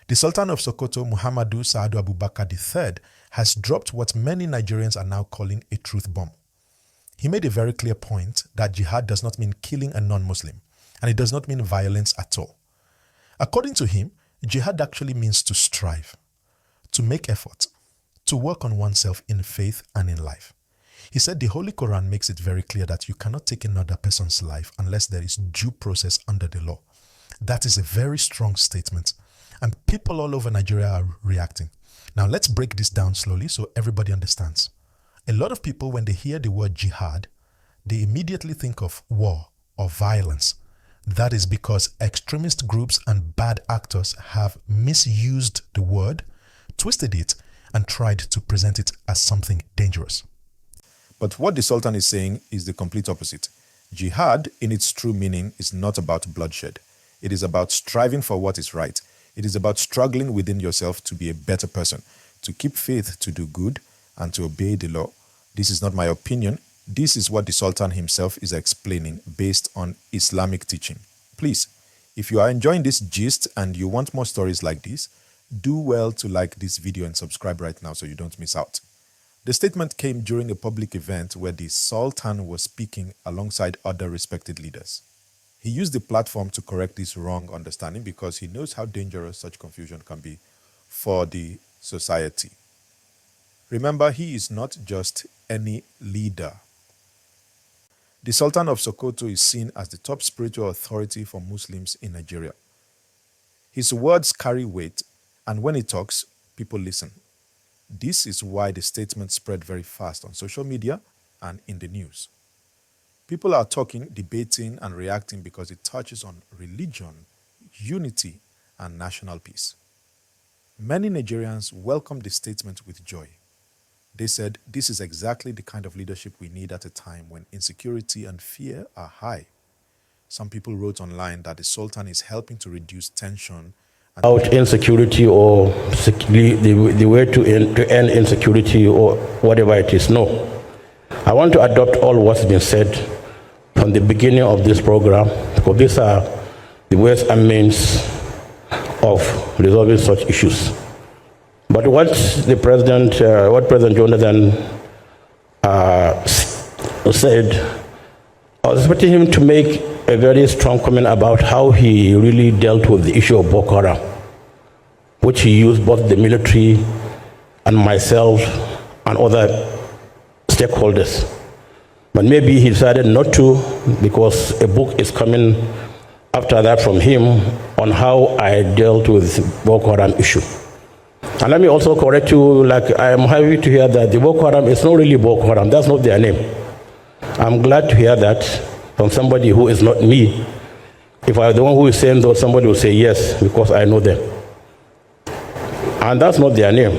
The Sultan of Sokoto, Muhammadu Sa'adu Abubakar III, has dropped what many Nigerians are now calling a truth bomb. He made a very clear point that jihad does not mean killing a non-Muslim, and it does not mean violence at all. According to him, jihad actually means to strive, to make effort, to work on oneself in faith and in life. He said the Holy Quran makes it very clear that you cannot take another person's life unless there is due process under the law. That is a very strong statement, and people all over Nigeria are reacting. Now let's break this down slowly so everybody understands. A lot of people, when they hear the word jihad, they immediately think of war or violence. That is because extremist groups and bad actors have misused the word, twisted it, and tried to present it as something dangerous. But what the Sultan is saying is the complete opposite. Jihad, in its true meaning, is not about bloodshed. It is about striving for what is right. It is about struggling within yourself to be a better person, to keep faith, to do good, and to obey the law. This is not my opinion. This is what the Sultan himself is explaining based on Islamic teaching. Please, if you are enjoying this gist and you want more stories like this, do well to like this video and subscribe right now so you don't miss out. The statement came during a public event where the Sultan was speaking alongside other respected leaders. He used the platform to correct this wrong understanding because he knows how dangerous such confusion can be for the society. Remember, he is not just any leader. The Sultan of Sokoto is seen as the top spiritual authority for Muslims in Nigeria. His words carry weight, and when he talks, people listen. This is why the statement spread very fast on social media and in the news. People are talking, debating, and reacting because it touches on religion, unity, and national peace. Many Nigerians welcomed the statement with joy. They said this is exactly the kind of leadership we need at a time when insecurity and fear are high. Some people wrote online that the Sultan is helping to reduce tension about insecurity or the way to end insecurity or whatever it is. No. I want to adopt all what's been said from the beginning of this program, because these are the ways and means of resolving such issues. But what President Jonathan said, I was expecting him to make a very strong comment about how he really dealt with the issue of Boko Haram, which he used both the military and myself and other stakeholders. But maybe he decided not to, because a book is coming after that from him on how I dealt with Boko Haram issue. And let me also correct you, like I am happy to hear that the Boko Haram is not really Boko Haram, that's not their name. I'm glad to hear that from somebody who is not me. If I were the one who is saying that, somebody will say yes, because I know them. And that's not their name,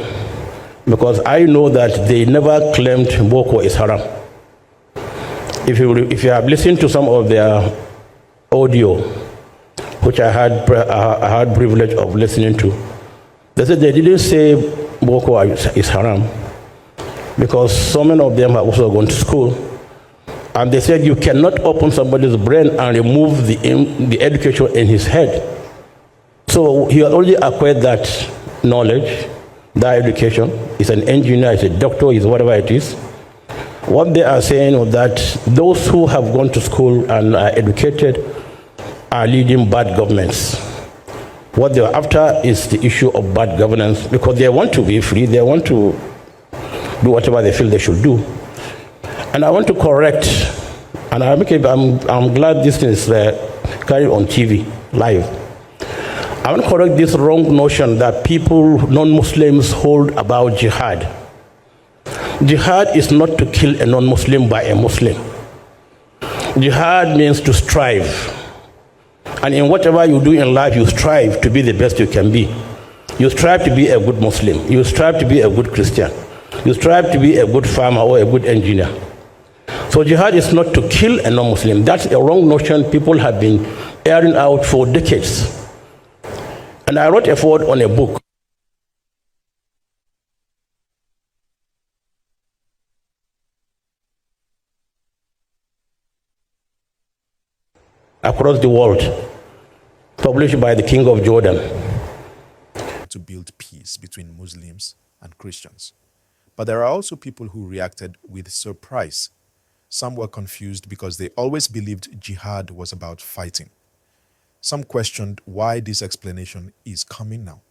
because I know that they never claimed Boko is haram. If you have listened to some of their audio, which I had privilege of listening to, they said they didn't say Boko is haram, because so many of them have also gone to school. And they said you cannot open somebody's brain and remove the education in his head. So he had already acquired that knowledge, that education. He's an engineer, he's a doctor, he's whatever it is. What they are saying is that those who have gone to school and are educated are leading bad governments. What they are after is the issue of bad governance, because they want to be free, they want to do whatever they feel they should do. And I want to correct, and I'm glad this is carried on TV, live. I want to correct this wrong notion that people, non-Muslims, hold about jihad. Jihad is not to kill a non-Muslim by a Muslim. Jihad means to strive. And in whatever you do in life, you strive to be the best you can be. You strive to be a good Muslim. You strive to be a good Christian. You strive to be a good farmer or a good engineer. So jihad is not to kill a non-Muslim. That's a wrong notion people have been airing out for decades. And I wrote a foreword on a book. Across the world, published by the King of Jordan. to build peace between Muslims and Christians. But there are also people who reacted with surprise. Some were confused because they always believed jihad was about fighting. Some questioned why this explanation is coming now.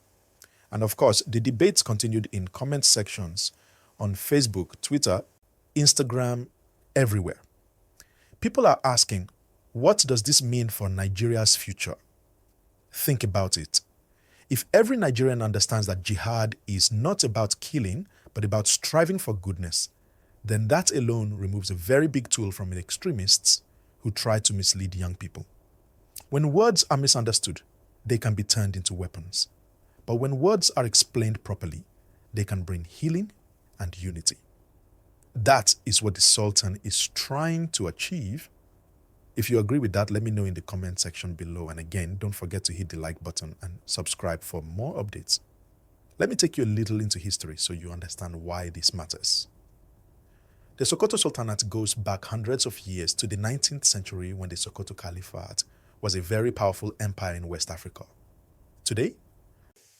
And of course, the debates continued in comment sections on Facebook, Twitter, Instagram, everywhere. People are asking, what does this mean for Nigeria's future? Think about it. If every Nigerian understands that jihad is not about killing, but about striving for goodness, then that alone removes a very big tool from the extremists who try to mislead young people. When words are misunderstood, they can be turned into weapons. But when words are explained properly, they can bring healing and unity. That is what the Sultan is trying to achieve. If you agree with that, let me know in the comment section below. And again, don't forget to hit the like button and subscribe for more updates. Let me take you a little into history so you understand why this matters. The Sokoto Sultanate goes back hundreds of years to the 19th century when the Sokoto Caliphate was a very powerful empire in West Africa. Today,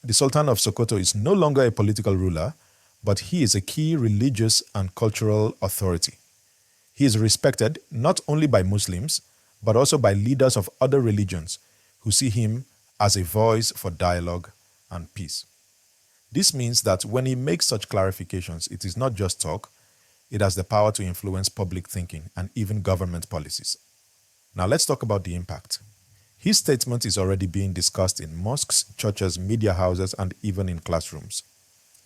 the Sultan of Sokoto is no longer a political ruler, but he is a key religious and cultural authority. He is respected not only by Muslims, but also by leaders of other religions who see him as a voice for dialogue and peace. This means that when he makes such clarifications, it is not just talk, it has the power to influence public thinking and even government policies. Now let's talk about the impact. His statement is already being discussed in mosques, churches, media houses, and even in classrooms.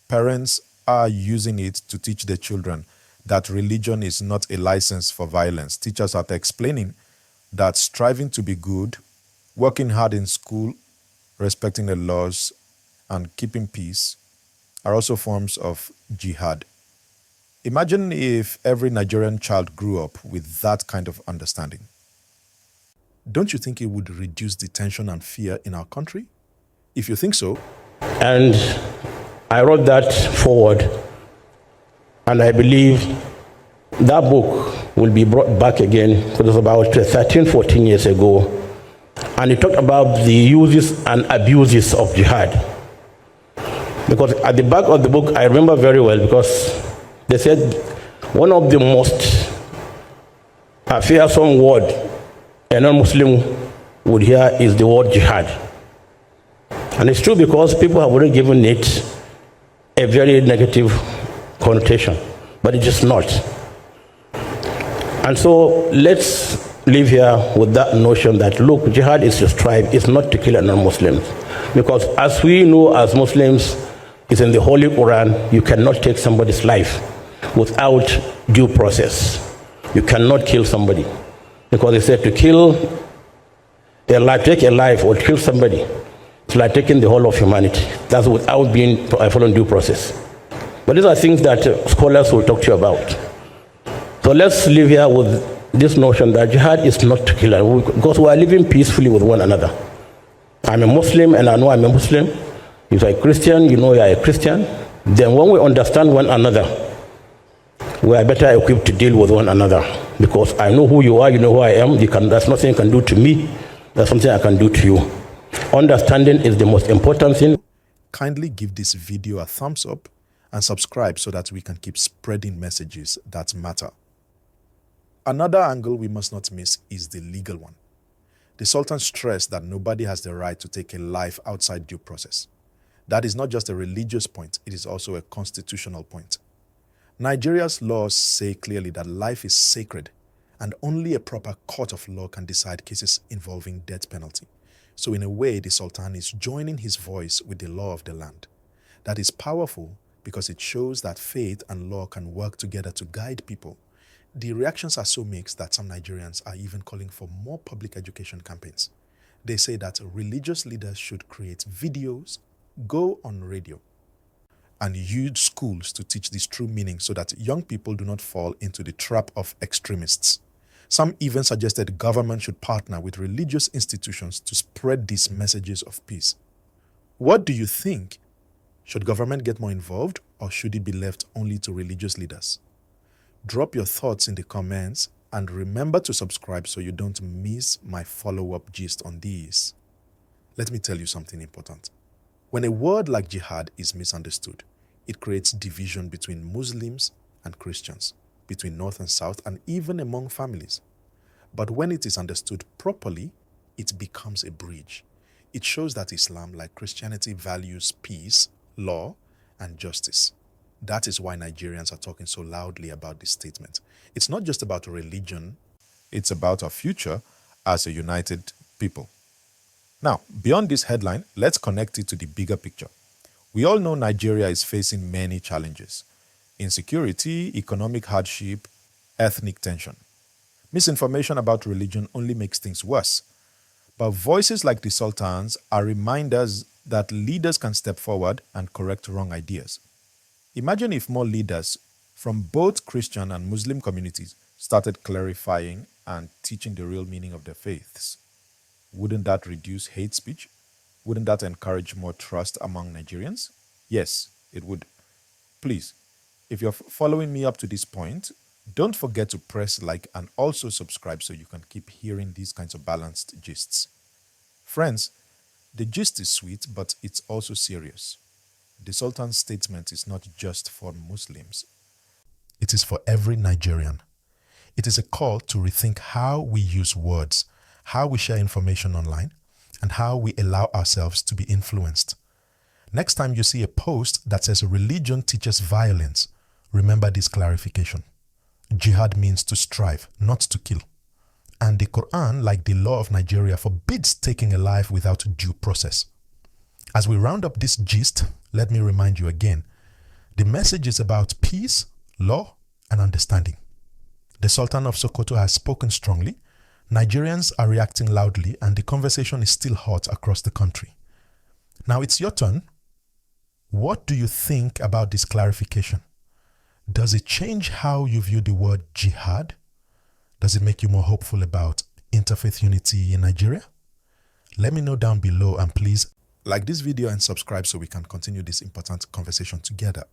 Parents are using it to teach their children that religion is not a license for violence. Teachers are explaining that striving to be good, working hard in school, respecting the laws, and keeping peace are also forms of jihad. Imagine if every Nigerian child grew up with that kind of understanding. Don't you think it would reduce the tension and fear in our country? If you think so. And I wrote that forward, and I believe that book will be brought back again. It was about 13, 14 years ago, and it talked about the uses and abuses of jihad. Because at the back of the book, I remember very well, because they said one of the most fearsome word a non-Muslim would hear is the word jihad. And it's true, because people have already given it a very negative connotation, but it is not. And so let's live here with that notion that, look, jihad is to strive, it's not to kill a non-Muslim. Because as we know as Muslims, it's in the Holy Quran, you cannot take somebody's life without due process. You cannot kill somebody. Because they said to kill a life, take a life or kill somebody, it's like taking the whole of humanity. That's without being following due process. But these are things that scholars will talk to you about. So let's live here with this notion that jihad is not to kill, because we are living peacefully with one another. I'm a Muslim and I know I'm a Muslim. If you're a Christian, you know you're a Christian. Then when we understand one another, we are better equipped to deal with one another. Because I know who you are, you know who I am. There's nothing you can do to me. There's something I can do to you. Understanding is the most important thing. Kindly give this video a thumbs up and subscribe so that we can keep spreading messages that matter. Another angle we must not miss is the legal one. The Sultan stressed that nobody has the right to take a life outside due process. That is not just a religious point, it is also a constitutional point. Nigeria's laws say clearly that life is sacred, and only a proper court of law can decide cases involving death penalty. So in a way, the Sultan is joining his voice with the law of the land. That is powerful because it shows that faith and law can work together to guide people. The reactions are so mixed that some Nigerians are even calling for more public education campaigns. They say that religious leaders should create videos, go on radio, and use schools to teach this true meaning so that young people do not fall into the trap of extremists. Some even suggested government should partner with religious institutions to spread these messages of peace. What do you think? Should government get more involved, or should it be left only to religious leaders? Drop your thoughts in the comments and remember to subscribe so you don't miss my follow-up gist on these. Let me tell you something important. When a word like jihad is misunderstood, it creates division between Muslims and Christians, between North and South, and even among families. But when it is understood properly, it becomes a bridge. It shows that Islam, like Christianity, values peace, law, and justice. That is why Nigerians are talking so loudly about this statement. It's not just about religion, it's about our future as a united people. Now, beyond this headline, let's connect it to the bigger picture. We all know Nigeria is facing many challenges: insecurity, economic hardship, ethnic tension. Misinformation about religion only makes things worse. But voices like the Sultans are reminders that leaders can step forward and correct wrong ideas. Imagine if more leaders from both Christian and Muslim communities started clarifying and teaching the real meaning of their faiths. Wouldn't that reduce hate speech? Wouldn't that encourage more trust among Nigerians? Yes, it would. Please, if you're following me up to this point, don't forget to press like and also subscribe so you can keep hearing these kinds of balanced gists. Friends, the gist is sweet, but it's also serious. The Sultan's statement is not just for Muslims. It is for every Nigerian. It is a call to rethink how we use words, how we share information online, and how we allow ourselves to be influenced. Next time you see a post that says religion teaches violence, remember this clarification. Jihad means to strive, not to kill. And the Quran, like the law of Nigeria, forbids taking a life without due process. As we round up this gist, let me remind you again, the message is about peace, law, and understanding. The Sultan of Sokoto has spoken strongly, Nigerians are reacting loudly, and the conversation is still hot across the country. Now it's your turn. What do you think about this clarification? Does it change how you view the word jihad? Does it make you more hopeful about interfaith unity in Nigeria? Let me know down below, and please like this video and subscribe so we can continue this important conversation together.